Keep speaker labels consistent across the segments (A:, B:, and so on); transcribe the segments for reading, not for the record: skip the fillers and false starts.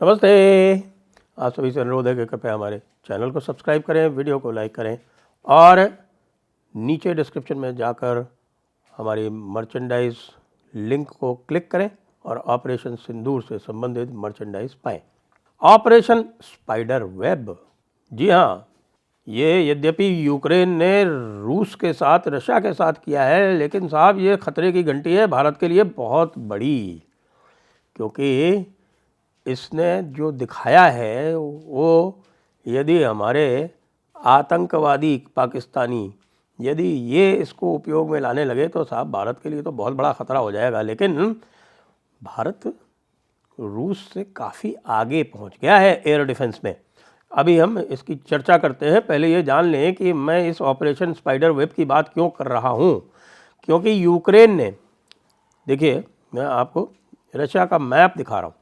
A: नमस्ते। आप सभी से अनुरोध है कि कृपया हमारे चैनल को सब्सक्राइब करें, वीडियो को लाइक करें और नीचे डिस्क्रिप्शन में जाकर हमारी मर्चेंडाइज लिंक को क्लिक करें और ऑपरेशन सिंदूर से संबंधित मर्चेंडाइज पाएं। ऑपरेशन स्पाइडर वेब, जी हाँ, ये यद्यपि यूक्रेन ने रूस के साथ, रशिया के साथ किया है, लेकिन साहब ये खतरे की घंटी है भारत के लिए बहुत बड़ी, क्योंकि इसने जो दिखाया है वो यदि हमारे आतंकवादी पाकिस्तानी यदि ये इसको उपयोग में लाने लगे तो साहब भारत के लिए तो बहुत बड़ा ख़तरा हो जाएगा। लेकिन भारत रूस से काफ़ी आगे पहुंच गया है एयर डिफेंस में। अभी हम इसकी चर्चा करते हैं। पहले ये जान लें कि मैं इस ऑपरेशन स्पाइडर वेब की बात क्यों कर रहा हूँ, क्योंकि यूक्रेन ने, देखिए मैं आपको रशिया का मैप दिखा रहा हूँ।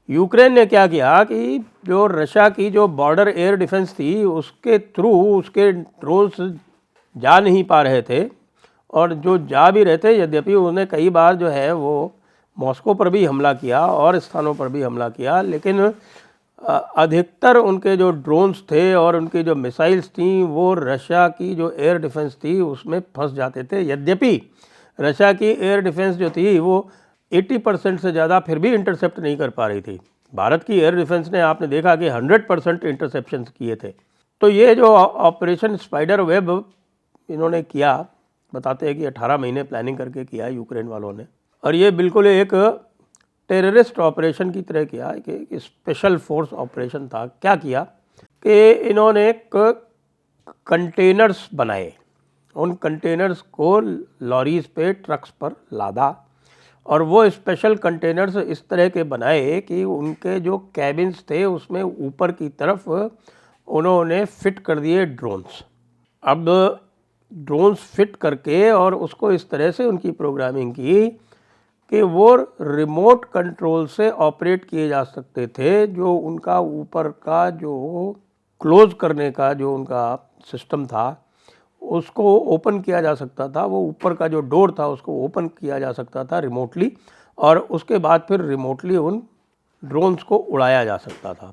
A: यूक्रेन ने क्या किया कि जो रशिया की जो बॉर्डर एयर डिफेंस थी उसके थ्रू उसके ड्रोन्स जा नहीं पा रहे थे, और जो जा भी रहे थे, यद्यपि उन्होंने कई बार जो है वो मॉस्को पर भी हमला किया और स्थानों पर भी हमला किया, लेकिन अधिकतर उनके जो ड्रोन्स थे और उनकी जो मिसाइल्स थी वो रशिया की जो एयर डिफेंस थी उसमें फंस जाते थे। यद्यपि रशिया की एयर डिफेंस जो थी वो 80% से ज़्यादा फिर भी इंटरसेप्ट नहीं कर पा रही थी। भारत की एयर डिफेंस ने, आपने देखा कि 100% इंटरसेप्शन किए थे। तो ये जो ऑपरेशन स्पाइडर वेब इन्होंने किया, बताते हैं कि 18 महीने प्लानिंग करके किया यूक्रेन वालों ने, और ये बिल्कुल एक टेररिस्ट ऑपरेशन की तरह किया कि स्पेशल फोर्स ऑपरेशन था। क्या किया कि इन्होंने कंटेनर्स बनाए, उन कंटेनर्स को लॉरीज पे, ट्रक्स पर लादा, और वो स्पेशल कंटेनर्स इस तरह के बनाए कि उनके जो कैबिन्स थे उसमें ऊपर की तरफ उन्होंने फिट कर दिए ड्रोन्स। अब ड्रोन्स फिट करके और उसको इस तरह से उनकी प्रोग्रामिंग की कि वो रिमोट कंट्रोल से ऑपरेट किए जा सकते थे। जो उनका ऊपर का जो क्लोज करने का जो उनका सिस्टम था उसको ओपन किया जा सकता था, वो ऊपर का जो डोर था उसको ओपन किया जा सकता था रिमोटली, और उसके बाद फिर रिमोटली उन ड्रोन्स को उड़ाया जा सकता था।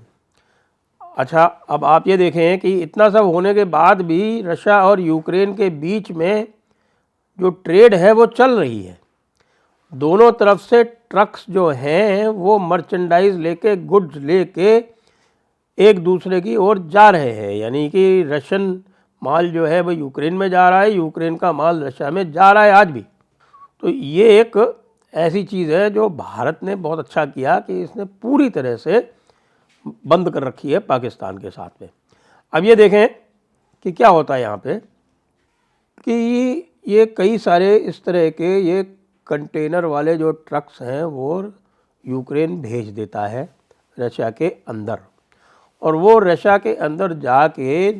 A: अच्छा, अब आप ये देखें कि इतना सब होने के बाद भी रशिया और यूक्रेन के बीच में जो ट्रेड है वो चल रही है। दोनों तरफ से ट्रक्स जो हैं वो मर्चेंडाइज लेके, गुड्स लेके एक दूसरे की ओर जा रहे हैं, यानी कि रशियन माल जो है वो यूक्रेन में जा रहा है, यूक्रेन का माल रशिया में जा रहा है आज भी। तो ये एक ऐसी चीज़ है जो भारत ने बहुत अच्छा किया कि इसने पूरी तरह से बंद कर रखी है पाकिस्तान के साथ में। अब ये देखें कि क्या होता है यहाँ पे कि ये कई सारे इस तरह के ये कंटेनर वाले जो ट्रक्स हैं वो यूक्रेन भेज देता है रशिया के अंदर, और वो रशिया के अंदर जाके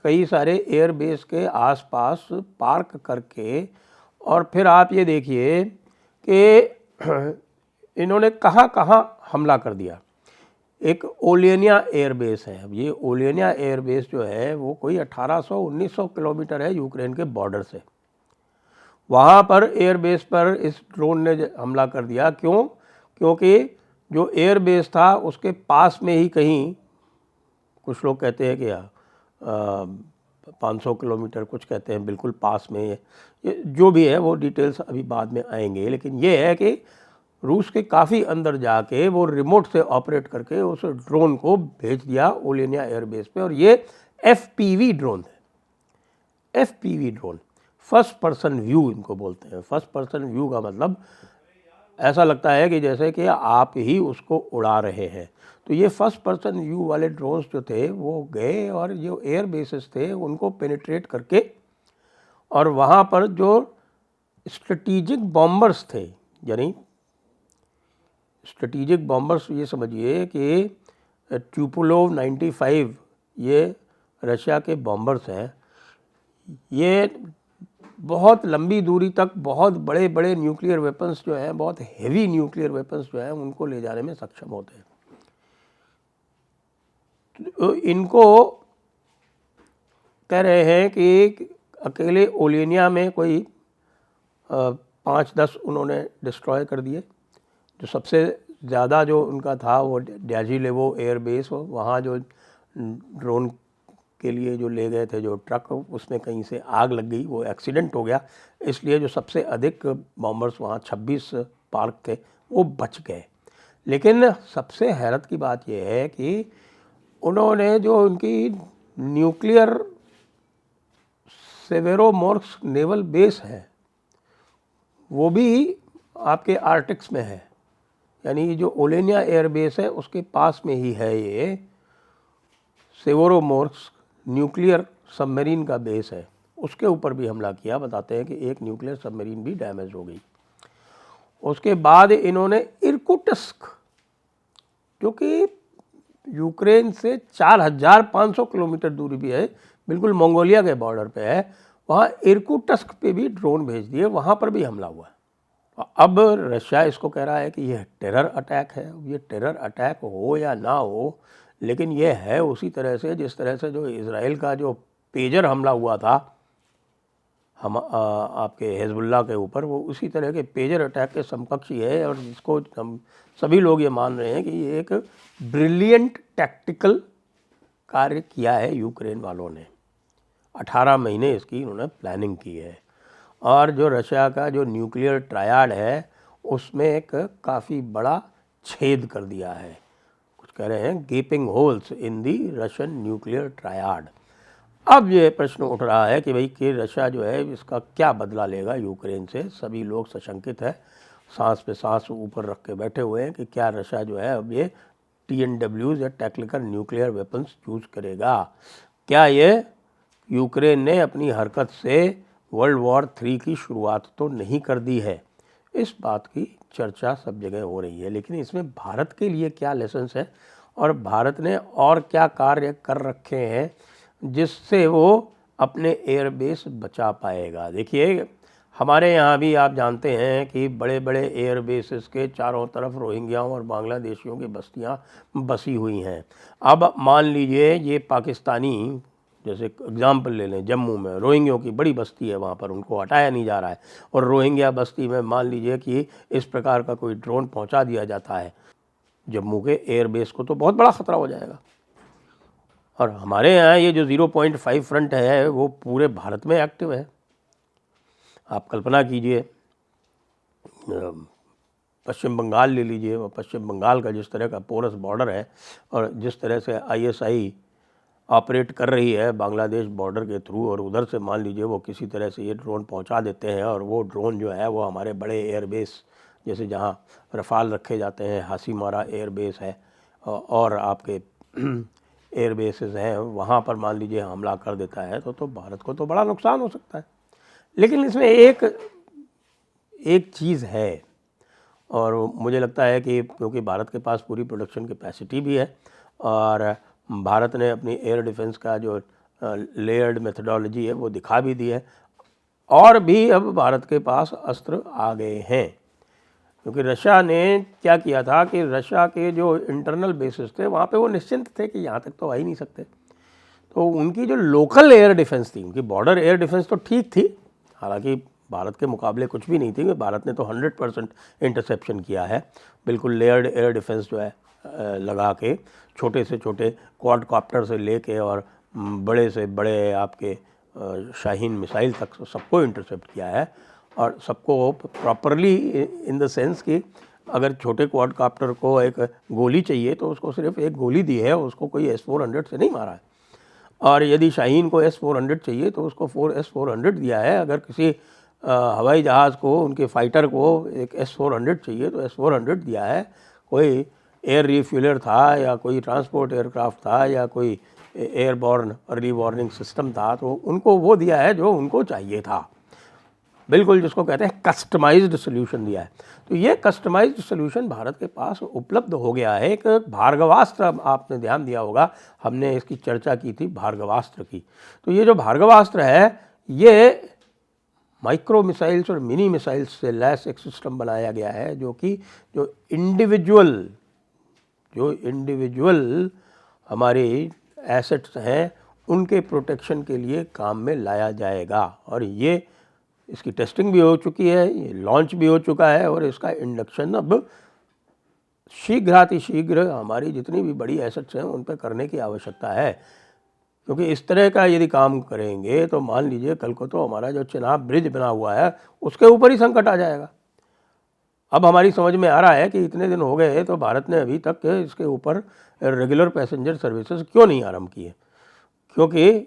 A: कई सारे एयरबेस के आसपास पार्क करके, और फिर आप ये देखिए कि इन्होंने कहाँ कहाँ हमला कर दिया। एक ओलेनिया एयरबेस है। अब ये ओलेनिया एयरबेस जो है वो कोई 1800-1900 किलोमीटर है यूक्रेन के बॉर्डर से। वहाँ पर एयरबेस पर इस ड्रोन ने हमला कर दिया। क्यों? क्योंकि जो एयरबेस था उसके पास में ही कहीं, कुछ लोग कहते हैं कि 500 किलोमीटर, कुछ कहते हैं बिल्कुल पास में, ये जो भी है वो डिटेल्स अभी बाद में आएंगे, लेकिन ये है कि रूस के काफ़ी अंदर जाके वो रिमोट से ऑपरेट करके उस ड्रोन को भेज दिया ओलेनिया एयरबेस पे। और ये FPV ड्रोन है। FPV drone, first person view इनको बोलते हैं। फर्स्ट पर्सन व्यू का मतलब ऐसा लगता है कि जैसे कि आप ही उसको उड़ा रहे हैं। तो ये फर्स्ट पर्सन व्यू वाले ड्रोन्स जो थे वो गए और जो एयर बेसिस थे उनको पेनिट्रेट करके, और वहाँ पर जो स्ट्रेटिजिक बॉम्बर्स थे, यानी स्ट्रेटिजिक बॉम्बर्स, ये समझिए कि ट्यूपुलोव 95 ये रशिया के बॉम्बर्स हैं। ये बहुत लंबी दूरी तक बहुत बड़े बड़े न्यूक्लियर वेपन्स जो हैं, बहुत हेवी न्यूक्लियर वेपन्स जो हैं उनको ले जाने में सक्षम होते हैं। तो इनको कह रहे हैं कि अकेले ओलेनिया में कोई 5-10 उन्होंने डिस्ट्रॉय कर दिए, जो सबसे ज़्यादा जो उनका था वो ड्याजिलेवो एयरबेस, वहाँ जो ड्रोन के लिए जो ले गए थे जो ट्रक, उसमें कहीं से आग लग गई, वो एक्सीडेंट हो गया, इसलिए जो सबसे अधिक बॉम्बर्स वहाँ 26 पार्क थे वो बच गए। लेकिन सबसे हैरत की बात यह है कि उन्होंने जो उनकी न्यूक्लियर सेवेरोमोर्स्क नेवल बेस है वो भी आपके आर्टिक्स में है, यानी जो ओलेनिया एयरबेस है उसके पास में ही है ये सेवेरोमोर्स्क न्यूक्लियर सबमरीन का बेस है, उसके ऊपर भी हमला किया। बताते हैं कि एक न्यूक्लियर सबमरीन भी डैमेज हो गई। उसके बाद इन्होंने इर्कुटस्क, जो कि यूक्रेन से 4500 किलोमीटर दूरी भी है, बिल्कुल मंगोलिया के बॉर्डर पे है, वहाँ इर्कुटस्क पे भी ड्रोन भेज दिए, वहाँ पर भी हमला हुआ। अब रशिया इसको कह रहा है कि यह टेरर अटैक है। ये टेरर अटैक हो या ना हो, लेकिन ये है उसी तरह से जिस तरह से जो इज़राइल का जो पेजर हमला हुआ था हम आपके हिजबुल्लाह के ऊपर, वो उसी तरह के पेजर अटैक के समकक्ष ही है, और जिसको हम सभी लोग ये मान रहे हैं कि ये एक ब्रिलियंट टैक्टिकल कार्य किया है यूक्रेन वालों ने। 18 महीने इसकी इन्होंने प्लानिंग की है। और जो रशिया का जो न्यूक्लियर ट्रायड है उसमें एक काफ़ी बड़ा छेद कर दिया है, कुछ कह रहे हैं गेपिंग holes in the Russian nuclear triad. अब ये प्रश्न उठ रहा है कि भाई कि रशिया जो है इसका क्या बदला लेगा यूक्रेन से। सभी लोग सशंकित है, सांस पे सांस ऊपर रख के बैठे हुए हैं कि क्या रशिया जो है अब ये TNWs या टैक्टिकल न्यूक्लियर वेपन्स यूज़ करेगा। क्या ये यूक्रेन ने अपनी हरकत से वर्ल्ड वॉर 3 की शुरुआत तो नहीं कर दी है। इस बात की चर्चा सब जगह हो रही है, लेकिन इसमें भारत के लिए क्या लेसन्स है और भारत ने और क्या कार्य कर रखे हैं जिससे वो अपने एयरबेस बचा पाएगा। देखिए, हमारे यहाँ भी आप जानते हैं कि बड़े बड़े एयरबेसेस के चारों तरफ रोहिंग्याओं और बांग्लादेशियों की बस्तियाँ बसी हुई हैं। अब मान लीजिए ये पाकिस्तानी, जैसे एग्जाम्पल ले लें, जम्मू में रोहिंग्यों की बड़ी बस्ती है, वहाँ पर उनको हटाया नहीं जा रहा है, और रोहिंग्या बस्ती में मान लीजिए कि इस प्रकार का कोई ड्रोन पहुँचा दिया जाता है, जम्मू के एयरबेस को तो बहुत बड़ा ख़तरा हो जाएगा। और हमारे यहाँ ये जो 0.5 फ्रंट है वो पूरे भारत में एक्टिव है। आप कल्पना कीजिए, पश्चिम बंगाल ले लीजिए, पश्चिम बंगाल का जिस तरह का पोरस बॉर्डर है और जिस तरह से ISI ऑपरेट कर रही है बांग्लादेश बॉर्डर के थ्रू, और उधर से मान लीजिए वो किसी तरह से ये ड्रोन पहुंचा देते हैं, और वो ड्रोन जो है वो हमारे बड़े एयरबेस, जैसे जहां रफ़ाल रखे जाते हैं, हासीमारा एयरबेस है और आपके एयरबेसेस हैं, वहाँ पर मान लीजिए हमला कर देता है तो भारत को तो बड़ा नुकसान हो सकता है। लेकिन इसमें एक चीज़ है, और मुझे लगता है कि क्योंकि भारत के पास पूरी प्रोडक्शन कैपेसिटी भी है और भारत ने अपनी एयर डिफेंस का जो लेयर्ड मेथडोलॉजी है वो दिखा भी दी है, और भी अब भारत के पास अस्त्र आ गए हैं। क्योंकि रशिया ने क्या किया था कि रशिया के जो इंटरनल बेसिस थे वहाँ पे वो निश्चिंत थे कि यहाँ तक तो आ ही नहीं सकते, तो उनकी जो लोकल एयर डिफेंस थी, उनकी बॉर्डर एयर डिफेंस तो ठीक थी, हालांकि भारत के मुकाबले कुछ भी नहीं थी, भारत ने तो 100% इंटरसेप्शन किया है, बिल्कुल लेयर्ड एयर डिफेंस जो है लगा के, छोटे से छोटे क्वाडकॉप्टर से लेके और बड़े से बड़े आपके शाहीन मिसाइल तक सबको इंटरसेप्ट किया है, और सबको प्रॉपरली इन द सेंस कि अगर छोटे क्वाडकॉप्टर को एक गोली चाहिए तो उसको सिर्फ एक गोली दी है, उसको कोई S-400 से नहीं मारा है, और यदि शाहीन को S-400 चाहिए तो उसको S-400 दिया है। अगर किसी हवाई जहाज़ को, उनके फाइटर को एक S-400 चाहिए तो S-400 दिया है। कोई एयर रिफ्यूलर था या कोई ट्रांसपोर्ट एयरक्राफ्ट था या कोई एयरबॉर्न अर्ली वार्निंग सिस्टम था, तो उनको वो दिया है जो उनको चाहिए था, बिल्कुल जिसको कहते हैं कस्टमाइज्ड सोल्यूशन दिया है। तो ये कस्टमाइज्ड सोल्यूशन भारत के पास उपलब्ध हो गया है। एक भार्गवास्त्र, आपने ध्यान दिया होगा, हमने इसकी चर्चा की थी भार्गवास्त्र की। तो ये जो भार्गवास्त्र है ये माइक्रो मिसाइल्स और मिनी मिसाइल्स से लैस एक सिस्टम बनाया गया है, जो कि जो इंडिविजुअल हमारे एसेट्स हैं उनके प्रोटेक्शन के लिए काम में लाया जाएगा। और ये इसकी टेस्टिंग भी हो चुकी है, ये लॉन्च भी हो चुका है, और इसका इंडक्शन अब शीघ्रातिशीघ्र हमारी जितनी भी बड़ी एसेट्स हैं उन पे करने की आवश्यकता है, क्योंकि इस तरह का यदि काम करेंगे तो मान लीजिए कल को तो हमारा जो चेनाब ब्रिज बना हुआ है उसके ऊपर ही संकट आ जाएगा। अब हमारी समझ में आ रहा है कि इतने दिन हो गए तो भारत ने अभी तक इसके ऊपर रेगुलर पैसेंजर सर्विसेज क्यों नहीं आरंभ की है, क्योंकि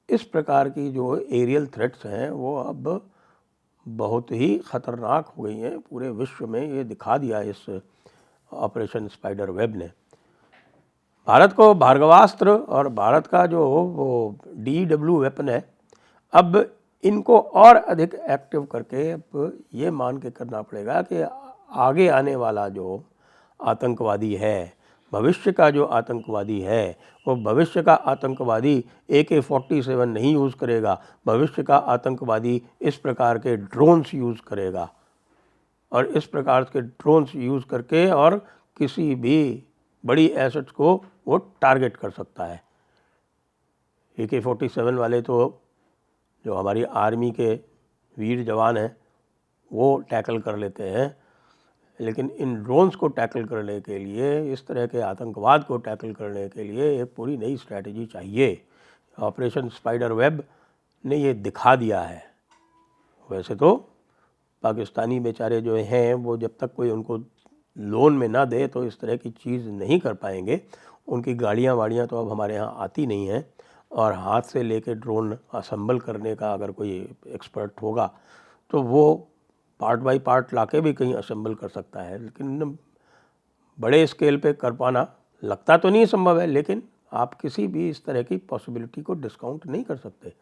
A: इस प्रकार की जो एरियल थ्रेट्स हैं वो अब बहुत ही ख़तरनाक हो गई हैं। पूरे विश्व में ये दिखा दिया इस ऑपरेशन स्पाइडर वेब ने। भारत को भार्गवास्त्र और भारत का जो वो DW वेपन है, अब इनको और अधिक एक्टिव करके अब ये मान के करना पड़ेगा कि आगे आने वाला जो आतंकवादी है, भविष्य का जो आतंकवादी है, वो भविष्य का आतंकवादी AK-47 नहीं यूज़ करेगा, भविष्य का आतंकवादी इस प्रकार के ड्रोन्स यूज़ करेगा और इस प्रकार के ड्रोन्स यूज़ करके और किसी भी बड़ी एसेट्स को वो टारगेट कर सकता है। AK-47 वाले तो जो हमारी आर्मी के वीर जवान हैं वो टैकल कर लेते हैं, लेकिन इन ड्रोन्स को टैकल करने के लिए, इस तरह के आतंकवाद को टैकल करने के लिए एक पूरी नई स्ट्रैटेजी चाहिए। ऑपरेशन स्पाइडर वेब ने ये दिखा दिया है। वैसे तो पाकिस्तानी बेचारे जो हैं वो जब तक कोई उनको लोन में ना दे तो इस तरह की चीज़ नहीं कर पाएंगे। उनकी गाड़ियाँ वाड़ियाँ तो अब हमारे यहाँ आती नहीं हैं, और हाथ से लेके ड्रोन असेंबल करने का अगर कोई एक्सपर्ट होगा तो वो पार्ट बाय पार्ट लाके भी कहीं असेंबल कर सकता है, लेकिन बड़े स्केल पे कर पाना लगता तो नहीं संभव है, लेकिन आप किसी भी इस तरह की पॉसिबिलिटी को डिस्काउंट नहीं कर सकते,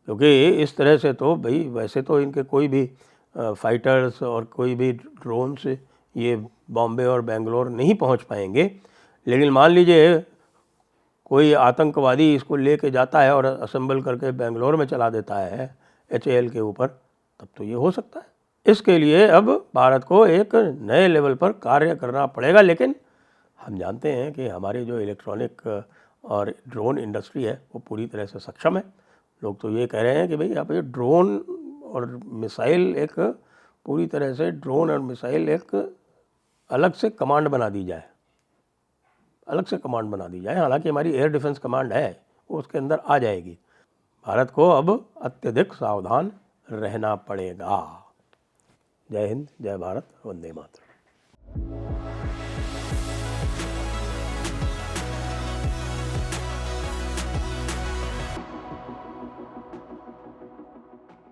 A: क्योंकि इस तरह से तो भाई वैसे तो इनके कोई भी फाइटर्स और कोई भी ड्रोन्स ये बॉम्बे और बेंगलोर नहीं पहुंच पाएंगे। लेकिन मान लीजिए कोई आतंकवादी इसको लेके जाता है और असेंबल करके बेंगलोर में चला देता है HAL के ऊपर, तब तो ये हो सकता है। इसके लिए अब भारत को एक नए लेवल पर कार्य करना पड़ेगा, लेकिन हम जानते हैं कि हमारी जो इलेक्ट्रॉनिक और ड्रोन इंडस्ट्री है वो पूरी तरह से सक्षम है। लोग तो ये कह रहे हैं कि भाई आप ये ड्रोन और मिसाइल एक पूरी तरह से ड्रोन और मिसाइल एक अलग से कमांड बना दी जाए, अलग से कमांड बना दी जाए। हालांकि हमारी एयर डिफेंस कमांड है वो उसके अंदर आ जाएगी। भारत को अब अत्यधिक सावधान रहना पड़ेगा। जय हिंद, जय भारत, वंदे मातरम।